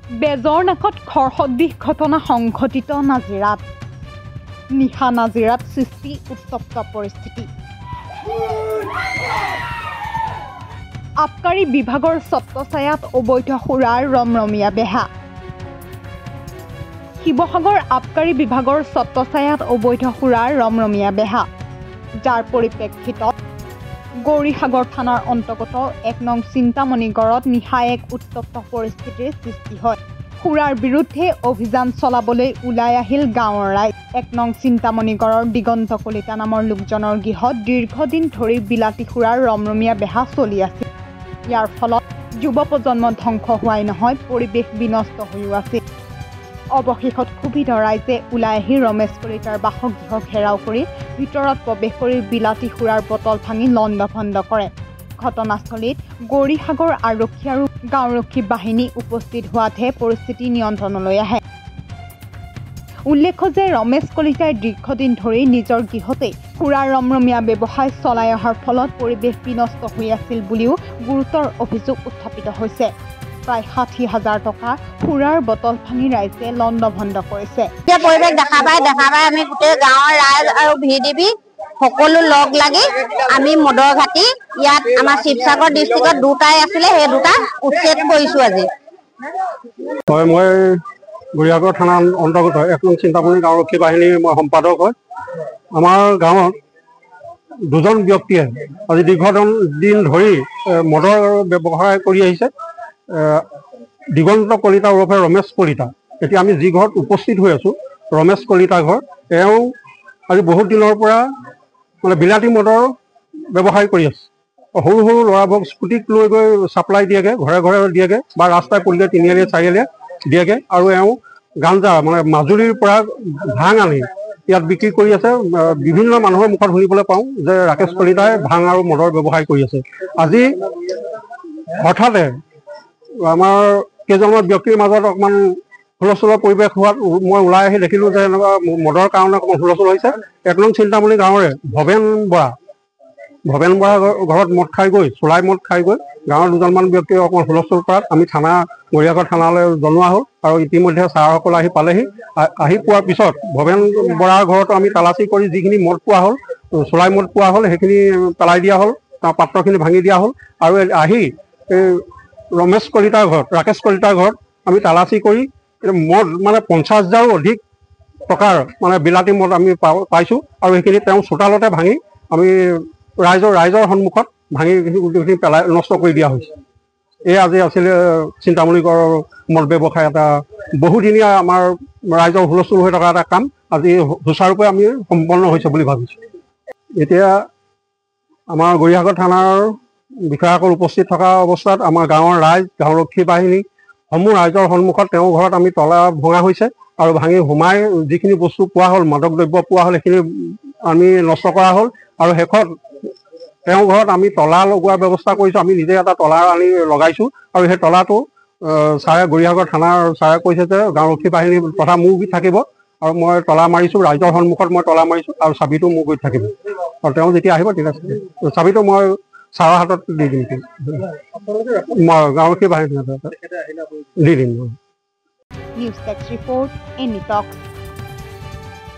বেজৰ নাকত খৰসদৃশ ঘটনা সংঘটিত নাজিৰাত। নিশা নাজিৰাত সৃষ্টি উত্তপ্ত পৰিস্থিতি। আবকাৰী বিভাগৰ ছত্ৰছায়াত অবৈধ সুৰাৰ ৰমৰমীয়া বেহা। শিৱসাগৰ আবকাৰী বিভাগৰ ছত্ৰছায়াত অবৈধ সুৰাৰ ৰমৰমীয়া বেহা, যাৰ পৰিপ্ৰেক্ষিতত গৌৰীসাগৰ থানাৰ অন্তৰ্গত ১ নং চিন্তামণিগড়ত নিশা এক উত্তপ্ত পৰিস্থিতিৰ সৃষ্টি হয়। সুৰাৰ বিৰুদ্ধে অভিযান চলাবলৈ ওলাই আহিল গাঁৱৰ ৰাইজ। ১ নং চিন্তামণিগড়ৰ দিগন্ত কলিতা নামৰ লোকজনৰ গৃহত দীৰ্ঘদিন ধৰি বিলাতী সুৰাৰ ৰমৰমীয়া বেহা চলি আছিল। ইয়াৰ ফলত যুৱ প্ৰজন্ম ধ্বংস হোৱাই নহয়, পৰিৱেশ বিনষ্ট হৈও আছিল। অৱশেষত ক্ষোভিত ৰাইজে ওলাই আহি ৰমেশ কলিতাৰ বাসগৃহ ঘেৰাও কৰি ভিতৰত প্ৰৱেশ কৰি বিলাতী সুৰাৰ বটল ভাঙি লণ্ডভণ্ড কৰে। ঘটনাস্থলীত গৌৰীসাগৰ আৰক্ষী আৰু গাঁওৰক্ষী বাহিনী উপস্থিত হোৱাতহে পৰিস্থিতি নিয়ন্ত্ৰণলৈ আহে। উল্লেখ্য যে ৰমেশ কলিতাই দীৰ্ঘদিন ধৰি নিজৰ গৃহতেই সুৰাৰ ৰমৰমীয়া ব্যৱসায় চলাই অহাৰ ফলত পৰিৱেশ বিনষ্ট হৈ আছিল বুলিও গুৰুতৰ অভিযোগ উত্থাপিত হৈছে। প্ৰায় ৬০,০০০ টকা সুৰাৰ বটল ভাঙি ৰাইজে লণ্ডভণ্ড কৰিছে। পৰিৱেশ দেখা পাই আমি গোটেই গাঁৱৰ ৰাইজ আৰু VDB সকলো লগ লাগি আমি মদৰ ঘাটি ইয়াত আমাৰ শিৱসাগৰ ডিষ্ট্ৰিক্টত দুটাই আছিলে, সেই দুটা উচ্ছেদ কৰিছো আজি। হয়, মই গৌৰীসাগৰ থানাৰ অন্তৰ্গত ১ নং চিন্তামণি গাঁওৰক্ষী বাহিনীৰ মই সম্পাদক হয়। আমাৰ গাঁৱত দুজন ব্যক্তিয়ে আজি দীৰ্ঘদিন ধৰি মদৰ ব্যৱসায় কৰি আহিছে। দিগন্ত কলিতা ওৰফে ৰমেশ কলিতা। এতিয়া আমি যি ঘৰত উপস্থিত হৈ আছোঁ, ৰমেশ কলিতা ঘৰ, তেওঁ আজি বহুত দিনৰ পৰা মানে বিলাতী মদৰ ব্যৱসায় কৰি আছে। সৰু সৰু ল'ৰাবোৰক স্কুটিক লৈ গৈ ছাপ্লাই দিয়েগৈ, ঘৰে ঘৰে দিয়েগৈ বা ৰাস্তাই পদূলিয়ে তিনিআলিয়ে চাৰিআলিয়ে দিয়েগৈ। আৰু এওঁ গাঞ্জা মানে মাজুলীৰ পৰা ভাং আনি ইয়াত বিক্ৰী কৰি আছে। বিভিন্ন মানুহৰ মুখত শুনিবলৈ পাওঁ যে ৰাকেশ কলিতাই ভাং আৰু মদৰ ব্যৱসায় কৰি আছে। আজি হঠাতে আমাৰ কেইজনমান ব্যক্তিৰ মাজত অকণমান হুলস্থুলৰ পৰিৱেশ হোৱাত মই ওলাই আহি দেখিলোঁ যে এনেকুৱা মদৰ কাৰণে অকণমান হুলস্থুল হৈছে। ১ নং চিন্তামণি গাঁৱৰে ভৱেন বৰা ঘৰত মদ খাই গৈ চোলাই মদ খাই গৈ গাঁৱৰ দুজনমান ব্যক্তিয়ে অকণমান হুলস্থুল কৰাত আমি গৌৰীসাগৰ থানালৈ জনোৱা হ'ল আৰু ইতিমধ্যে ছাৰসকল আহি পালেহি। আহি পোৱাৰ পিছত ভৱেন বৰাৰ ঘৰতো আমি তালাচী কৰি যিখিনি মদ পোৱা হ'ল, চোলাই মদ পোৱা হ'ল, সেইখিনি পেলাই দিয়া হ'ল, তাৰ পাত্ৰখিনি ভাঙি দিয়া হ'ল। আৰু আহি ৰমেশ কলিতাৰ ঘৰত, ৰাকেশ কলিতাৰ ঘৰত আমি তালাচী কৰি মদ মানে ৫০,০০০ৰো অধিক টকাৰ মানে বিলাতী মদ আমি পাইছোঁ। আৰু সেইখিনি তেওঁ চোতালতে ভাঙি আমি ৰাইজৰ সন্মুখত ভাঙি গোটেইখিনি পেলাই নষ্ট কৰি দিয়া হৈছে। এই আজি আছিলে চিন্তামণিগড়ৰ মদ ব্যৱসায় এটা বহুদিনীয়া আমাৰ ৰাইজৰ হুলস্থুল হৈ থকা এটা কাম আজি সুচাৰুৰূপে আমি সম্পন্ন হৈছে বুলি ভাবিছোঁ। এতিয়া আমাৰ গৌৰীসাগৰ থানাৰ বিষয়াসকল উপস্থিত থকা অৱস্থাত আমাৰ গাঁৱৰ ৰাইজ, গাঁওৰক্ষী বাহিনী সমূহ ৰাইজৰ সন্মুখত তেওঁৰ ঘৰত আমি তলা ভঙা হৈছে আৰু ভাঙি সোমাই যিখিনি বস্তু পোৱা হ'ল, মাদক দ্ৰব্য পোৱা হ'ল, সেইখিনি আমি নষ্ট কৰা হ'ল। আৰু শেষত তেওঁৰ ঘৰত আমি তলা লগোৱাৰ ব্যৱস্থা কৰিছোঁ। আমি নিজে এটা তলা আনি লগাইছোঁ আৰু সেই তলাটো ছাৰে গৌৰীসাগৰ থানাৰ ছাৰে কৈছে যে গাঁওৰক্ষী বাহিনী তথা মোৰ গুৰিত থাকিব আৰু মই তলা মাৰিছোঁ, ৰাইজৰ সন্মুখত মই তলা মাৰিছোঁ আৰু চাবিটো মোৰ গুৰিত থাকিব। আৰু তেওঁ যেতিয়া আহিব তেতিয়া চাবিটো মই ছাৰৰ হাতত দি দিম, মই গাঁওৰক্ষী বাহিনী দি দিম। নিউজ ডেস্ক ৰিপৰ্ট, এনি টক।